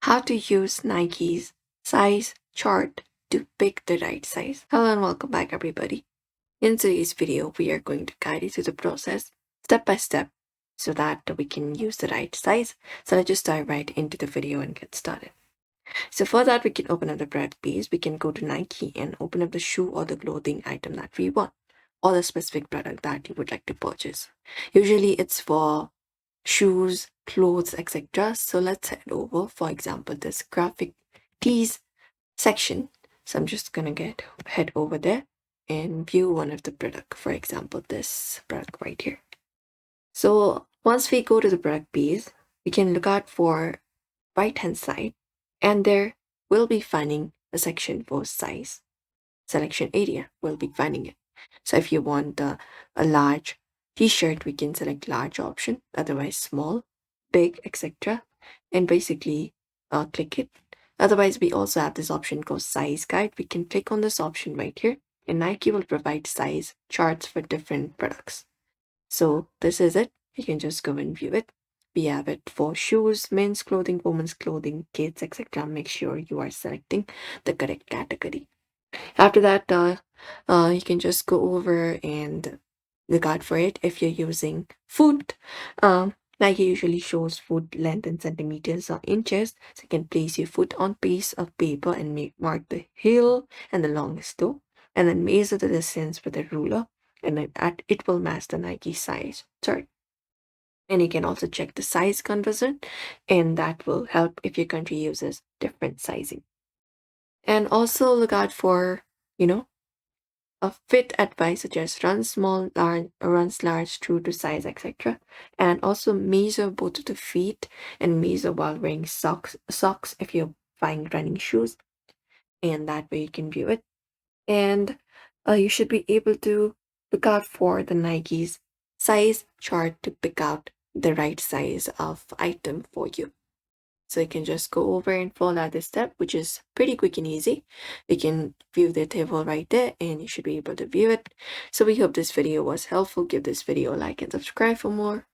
how to use Nike's size chart to pick the right size. Hello and welcome back, everybody. In today's video, we are going to guide you through the process step by step so that we can use the right size. So let's just dive right into the video and get started. So for that, we can open up the product page. We can go to Nike and open up the shoe or the clothing item that we want, or the specific product that you would like to purchase. Usually it's for shoes, clothes, etc. So let's head over, for example, this graphic tees section. So I'm just gonna head over there and view one of the product, for example, this product right here. So once we go to the product page, we can look out for right hand side, and there we'll be finding a section for size selection area. We'll be finding it. So if you want a large t-shirt, we can select large option, otherwise small, big, etc. And basically click it. Otherwise, we also have this option called size guide. We can click on this option right here, and Nike will provide size charts for different products. So this is it. You can just go and view it. We have it for shoes, men's clothing, women's clothing, kids, etc. Make sure you are selecting the correct category. After that, you can just go over and look out for it. If you're using foot, Nike usually shows foot length in centimeters or inches. So you can place your foot on piece of paper and mark the heel and the longest toe, and then measure the distance with a ruler, and then it will match the Nike size chart. And you can also check the size conversion, and that will help if your country uses different sizing. And also look out for, a fit advice such as run small, large, runs large, true to size, etc. And also measure both of the feet and measure while wearing socks if you're buying running shoes. And that way you can view it. And you should be able to look out for the Nike's size chart to pick out the right size of item for you. So you can just go over and follow this step, which is pretty quick and easy. You can view the table right there and you should be able to view it. So we hope this video was helpful. Give this video a like and subscribe for more.